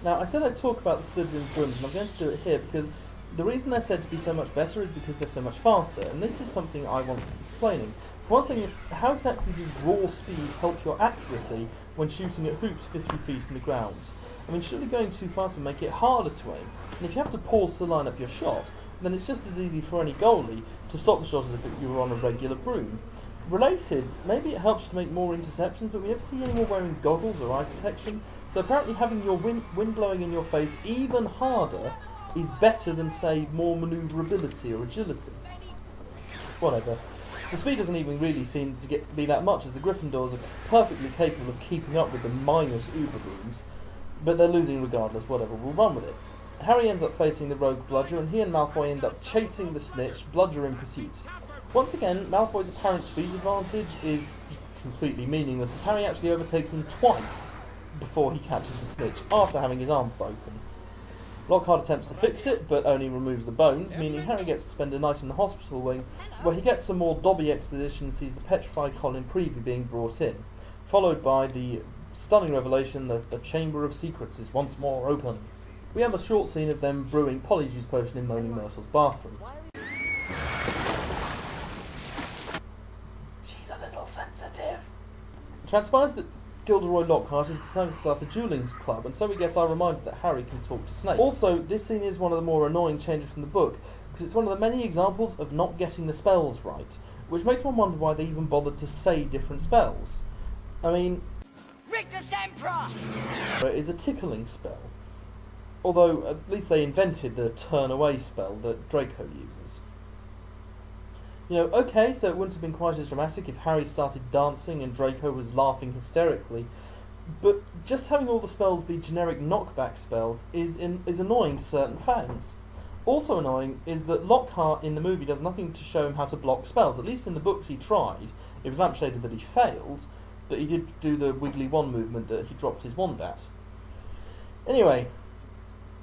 Now, I said I'd talk about the Slytherin's brooms, and I'm going to do it here because the reason they're said to be so much better is because they're so much faster, and this is something I want explaining. For one thing, how exactly does raw speed help your accuracy when shooting at hoops 50 feet in the ground? I mean, surely going too fast would make it harder to aim, and if you have to pause to line up your shot, then it's just as easy for any goalie to stop the shot as if you were on a regular broom. Related, maybe it helps you to make more interceptions, but we never see anyone wearing goggles or eye protection, so apparently having your wind blowing in your face even harder is better than, say, more manoeuvrability or agility. Whatever. The speed doesn't even really seem to be that much, as the Gryffindors are perfectly capable of keeping up with the minus uber brooms, but they're losing regardless. Whatever, we'll run with it. Harry ends up facing the rogue Bludger, and he and Malfoy end up chasing the snitch, Bludger in pursuit. Once again, Malfoy's apparent speed advantage is just completely meaningless, as Harry actually overtakes him twice before he catches the snitch, after having his arm broken. Lockhart attempts to fix it, but only removes the bones, meaning Harry gets to spend a night in the hospital wing, where he gets some more Dobby exposition and sees the petrified Colin Creevey being brought in, followed by the stunning revelation that the Chamber of Secrets is once more open. We have a short scene of them brewing Polyjuice Potion in Moaning Myrtle's bathroom. She's a little sensitive. It transpires that Gilderoy Lockhart has decided to start a dueling club, and so we get our reminder that Harry can talk to snakes. Also, this scene is one of the more annoying changes from the book, because it's one of the many examples of not getting the spells right, which makes one wonder why they even bothered to say different spells. I mean, Rictus Emperor it is a tickling spell, although at least they invented the turn away spell that Draco uses. You know, okay, so it wouldn't have been quite as dramatic if Harry started dancing and Draco was laughing hysterically, but just having all the spells be generic knockback spells is annoying to certain fans. Also annoying is that Lockhart in the movie does nothing to show him how to block spells. At least in the books he tried. It was lampshaded that he failed, but he did do the wiggly wand movement that he dropped his wand at. Anyway,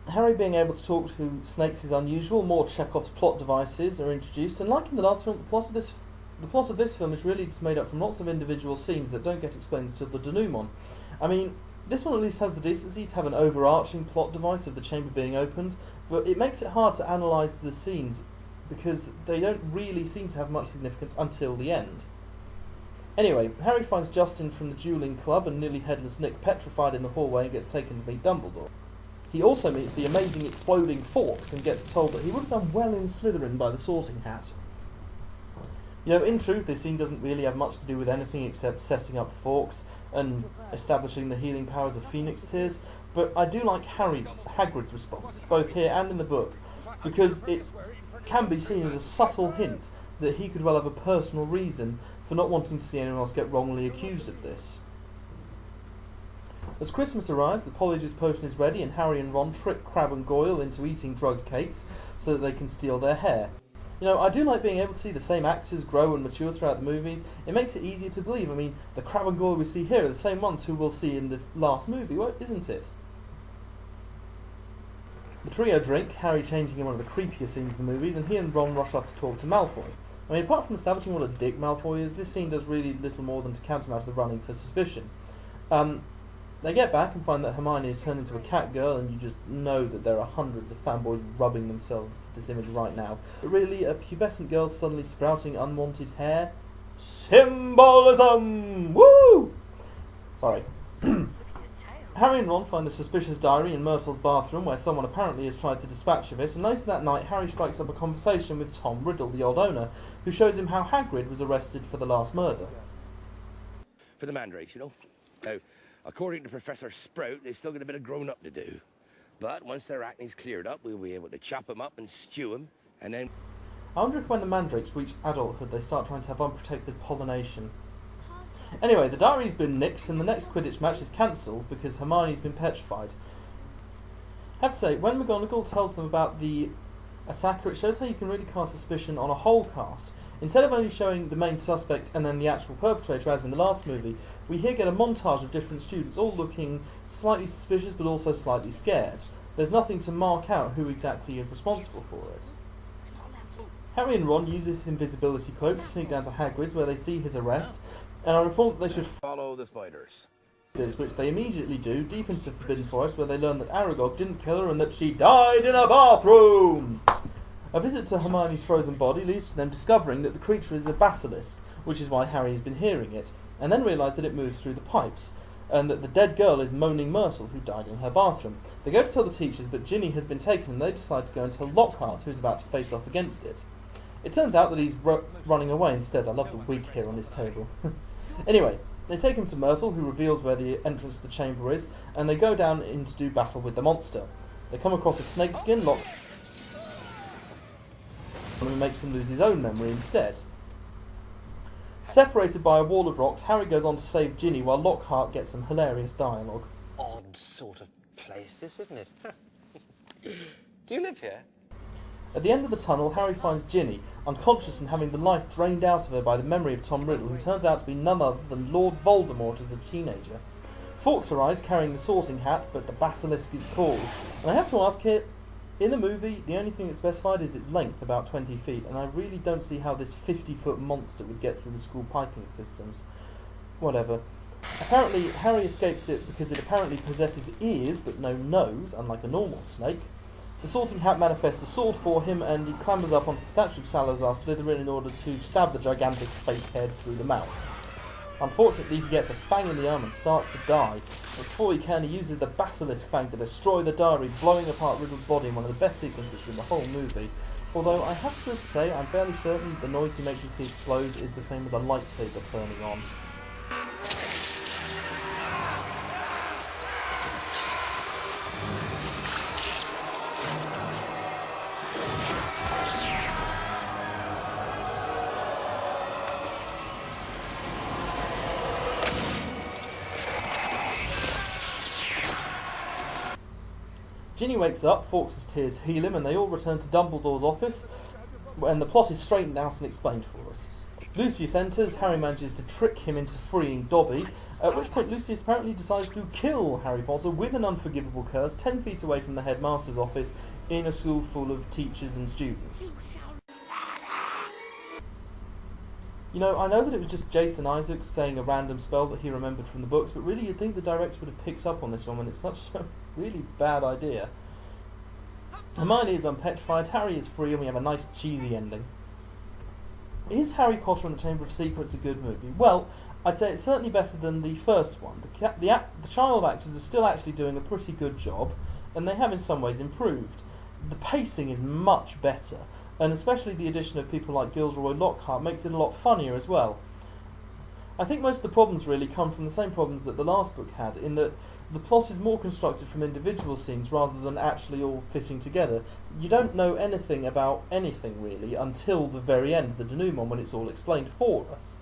Harry being able to talk to snakes is unusual. More Chekhov's plot devices are introduced, and like in the last film, the plot of this film is really just made up from lots of individual scenes that don't get explained until the denouement. I mean, this one at least has the decency to have an overarching plot device of the chamber being opened, but it makes it hard to analyse the scenes because they don't really seem to have much significance until the end. Anyway, Harry finds Justin from the dueling club and nearly headless Nick petrified in the hallway and gets taken to meet Dumbledore. He also meets the amazing exploding Fawkes and gets told that he would have done well in Slytherin by the sorting hat. You know, in truth, this scene doesn't really have much to do with anything except setting up Fawkes and establishing the healing powers of Phoenix Tears, but I do like Hagrid's response, both here and in the book, because it can be seen as a subtle hint that he could well have a personal reason for not wanting to see anyone else get wrongly accused of this. As Christmas arrives, the Polyjuice Potion is ready, and Harry and Ron trick Crabbe and Goyle into eating drugged cakes so that they can steal their hair. You know, I do like being able to see the same actors grow and mature throughout the movies. It makes it easier to believe. I mean, the Crabbe and Goyle we see here are the same ones who we'll see in the last movie, isn't it? The trio drink, Harry changing in one of the creepier scenes in the movies, and he and Ron rush off to talk to Malfoy. I mean, apart from establishing what a dick Malfoy is, this scene does really little more than to count him out of the running for suspicion. They get back and find that Hermione is turned into a cat girl, and you just know that there are hundreds of fanboys rubbing themselves to this image right now. But really, a pubescent girl suddenly sprouting unwanted hair? Symbolism! Woo! Sorry. Harry and Ron find a suspicious diary in Myrtle's bathroom where someone apparently has tried to dispatch of it, and later that night Harry strikes up a conversation with Tom Riddle, the old owner, who shows him how Hagrid was arrested for the last murder. For the mandrakes, you know. Now, according to Professor Sprout, they've still got a bit of grown up to do. But once their acne's cleared up, we'll be able to chop them up and stew them, and then... I wonder if when the mandrakes reach adulthood they start trying to have unprotected pollination. Anyway, the diary's been nixed and the next Quidditch match is cancelled because Hermione's been petrified. I have to say, when McGonagall tells them about the attacker, it shows how you can really cast suspicion on a whole cast. Instead of only showing the main suspect and then the actual perpetrator, as in the last movie, we here get a montage of different students, all looking slightly suspicious but also slightly scared. There's nothing to mark out who exactly is responsible for it. Harry and Ron use this invisibility cloak to sneak down to Hagrid's, where they see his arrest, and are informed that they should follow the spiders. which they immediately do, deep into the Forbidden Forest, where they learn that Aragog didn't kill her and that she died in a bathroom! A visit to Hermione's frozen body leads to them discovering that the creature is a basilisk, which is why Harry has been hearing it, and then realise that it moves through the pipes, and that the dead girl is Moaning Myrtle, who died in her bathroom. They go to tell the teachers, but Ginny has been taken, and they decide to go and tell Lockhart, who's about to face off against it. It turns out that he's running away instead. I love the wig here on his table. Anyway, they take him to Myrtle, who reveals where the entrance to the chamber is, and they go down in to do battle with the monster. They come across a snakeskin, who makes him lose his own memory instead. Separated by a wall of rocks, Harry goes on to save Ginny while Lockhart gets some hilarious dialogue. Odd sort of place, this, isn't it? Do you live here? At the end of the tunnel, Harry finds Ginny, unconscious and having the life drained out of her by the memory of Tom Riddle, who turns out to be none other than Lord Voldemort as a teenager. Fawkes arrives carrying the sorting hat, but the basilisk is called. And I have to ask here, in the movie, the only thing that's specified is its length, about 20 feet, and I really don't see how this 50-foot monster would get through the school piping systems. Whatever. Apparently, Harry escapes it because it apparently possesses ears, but no nose, unlike a normal snake. The sorting hat manifests a sword for him, and he clambers up onto the statue of Salazar Slytherin in order to stab the gigantic fake head through the mouth. Unfortunately, he gets a fang in the arm and starts to die. Before he can, he uses the basilisk fang to destroy the diary, blowing apart Riddle's body in one of the best sequences from the whole movie. Although I have to say, I'm fairly certain the noise he makes as he explodes is the same as a lightsaber turning on. Ginny wakes up, Fawkes' tears heal him, and they all return to Dumbledore's office, and the plot is straightened out and explained for us. Lucius enters, Harry manages to trick him into freeing Dobby, at which point Lucius apparently decides to kill Harry Potter with an unforgivable curse 10 feet away from the headmaster's office in a school full of teachers and students. You know, I know that it was just Jason Isaacs saying a random spell that he remembered from the books, but really you'd think the director would have picked up on this one when it's such a really bad idea. Hermione is unpetrified, Harry is free, and we have a nice cheesy ending. Is Harry Potter and the Chamber of Secrets a good movie? Well, I'd say it's certainly better than the first one. The child actors are still actually doing a pretty good job, and they have in some ways improved. The pacing is much better, and especially the addition of people like Gilderoy Lockhart makes it a lot funnier as well. I think most of the problems really come from the same problems that the last book had, in that the plot is more constructed from individual scenes rather than actually all fitting together. You don't know anything about anything really until the very end, the denouement, when it's all explained for us.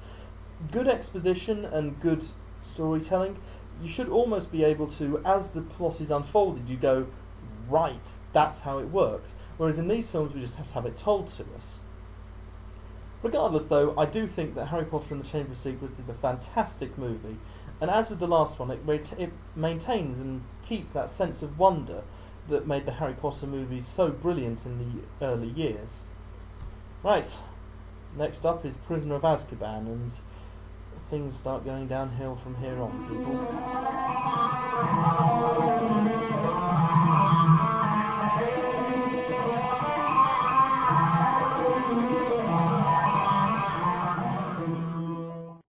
Good exposition and good storytelling, you should almost be able to, as the plot is unfolded, you go, right, that's how it works. Whereas in these films we just have to have it told to us. Regardless though, I do think that Harry Potter and the Chamber of Secrets is a fantastic movie, and as with the last one, it maintains and keeps that sense of wonder that made the Harry Potter movies so brilliant in the early years. Right, next up is Prisoner of Azkaban, and things start going downhill from here on, people.